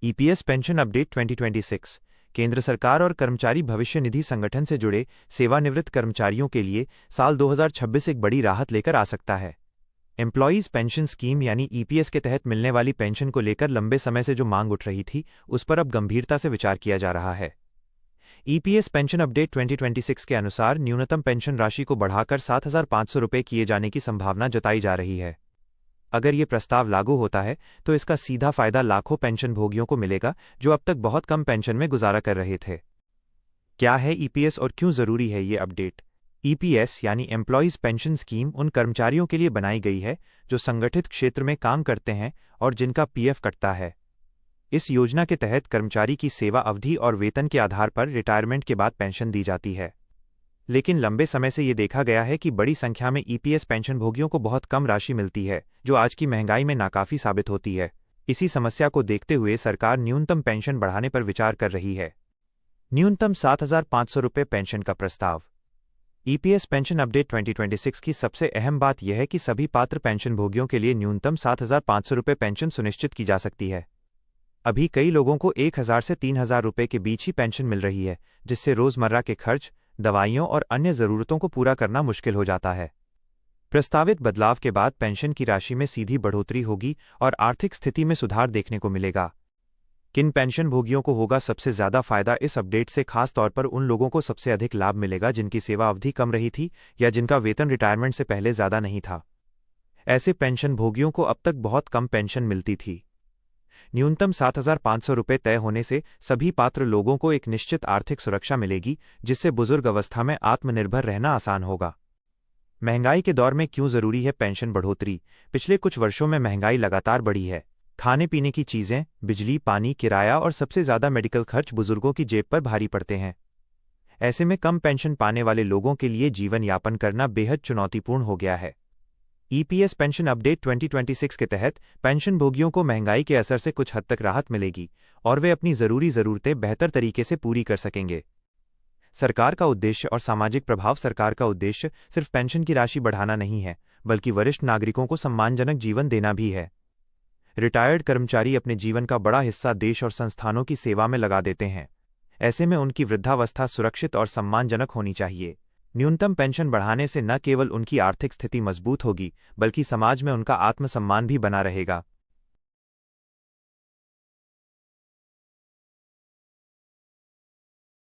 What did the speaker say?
EPS pension update 2026 केंद्र सरकार और कर्मचारी भविष्य निधि संगठन से जुड़े सेवानिवृत्त कर्मचारियों के लिए साल 2026 एक बड़ी राहत लेकर आ सकता है। एम्प्लॉयज़ पेंशन स्कीम यानी ईपीएस के तहत मिलने वाली पेंशन को लेकर लंबे समय से जो मांग उठ रही थी, उस पर अब गंभीरता से विचार किया जा रहा है। ईपीएस पेंशन अपडेट 2026 के अनुसार न्यूनतम पेंशन राशि को बढ़ाकर 7,500 रुपये किए जाने की संभावना जताई जा रही है। अगर ये प्रस्ताव लागू होता है तो इसका सीधा फायदा लाखों पेंशनभोगियों को मिलेगा जो अब तक बहुत कम पेंशन में गुजारा कर रहे थे। क्या है ईपीएस और क्यों जरूरी है ये अपडेट? ईपीएस यानी एम्प्लॉयज़ पेंशन स्कीम उन कर्मचारियों के लिए बनाई गई है जो संगठित क्षेत्र में काम करते हैं और जिनका पीएफ कटता है। इस योजना के तहत कर्मचारी की सेवा अवधि और वेतन के आधार पर रिटायरमेंट के बाद पेंशन दी जाती है। लेकिन लंबे समय से ये देखा गया है कि बड़ी संख्या में ईपीएस पेंशनभोगियों को बहुत कम राशि मिलती है, जो आज की महंगाई में नाकाफी साबित होती है। इसी समस्या को देखते हुए सरकार न्यूनतम पेंशन बढ़ाने पर विचार कर रही है। न्यूनतम 7,500 रुपये पेंशन का प्रस्ताव। ईपीएस पेंशन अपडेट 2026 की सबसे अहम बात यह है कि सभी पात्र पेंशनभोगियों के लिए न्यूनतम 7,500 रुपये पेंशन सुनिश्चित की जा सकती है। अभी कई लोगों को 1,000 से 3,000 रुपये के बीच ही पेंशन मिल रही है, जिससे रोजमर्रा के खर्च, दवाइयों और अन्य जरूरतों को पूरा करना मुश्किल हो जाता है। प्रस्तावित बदलाव के बाद पेंशन की राशि में सीधी बढ़ोतरी होगी और आर्थिक स्थिति में सुधार देखने को मिलेगा। किन पेंशनभोगियों को होगा सबसे ज्यादा फायदा? इस अपडेट से खास तौर पर उन लोगों को सबसे अधिक लाभ मिलेगा जिनकी सेवा अवधि कम रही थी या जिनका वेतन रिटायरमेंट से पहले ज्यादा नहीं था। ऐसे पेंशनभोगियों को अब तक बहुत कम पेंशन मिलती थी। न्यूनतम 7,500 रुपये तय होने से सभी पात्र लोगों को एक निश्चित आर्थिक सुरक्षा मिलेगी, जिससे बुजुर्ग अवस्था में आत्मनिर्भर रहना आसान होगा। महंगाई के दौर में क्यों जरूरी है पेंशन बढ़ोतरी? पिछले कुछ वर्षों में महंगाई लगातार बढ़ी है। खाने पीने की चीजें, बिजली, पानी, किराया और सबसे ज्यादा मेडिकल खर्च बुजुर्गों की जेब पर भारी पड़ते हैं। ऐसे में कम पेंशन पाने वाले लोगों के लिए जीवन यापन करना बेहद चुनौतीपूर्ण हो गया है। ईपीएस पेंशन अपडेट 2026 के तहत पेंशनभोगियों को महंगाई के असर से कुछ हद तक राहत मिलेगी और वे अपनी ज़रूरतें बेहतर तरीके से पूरी कर सकेंगे। सरकार का उद्देश्य और सामाजिक प्रभाव। सरकार का उद्देश्य सिर्फ पेंशन की राशि बढ़ाना नहीं है, बल्कि वरिष्ठ नागरिकों को सम्मानजनक जीवन देना भी है। रिटायर्ड कर्मचारी अपने जीवन का बड़ा हिस्सा देश और संस्थानों की सेवा में लगा देते हैं। ऐसे में उनकी वृद्धावस्था सुरक्षित और सम्मानजनक होनी चाहिए। न्यूनतम पेंशन बढ़ाने से न केवल उनकी आर्थिक स्थिति मजबूत होगी, बल्कि समाज में उनका आत्मसम्मान भी बना रहेगा।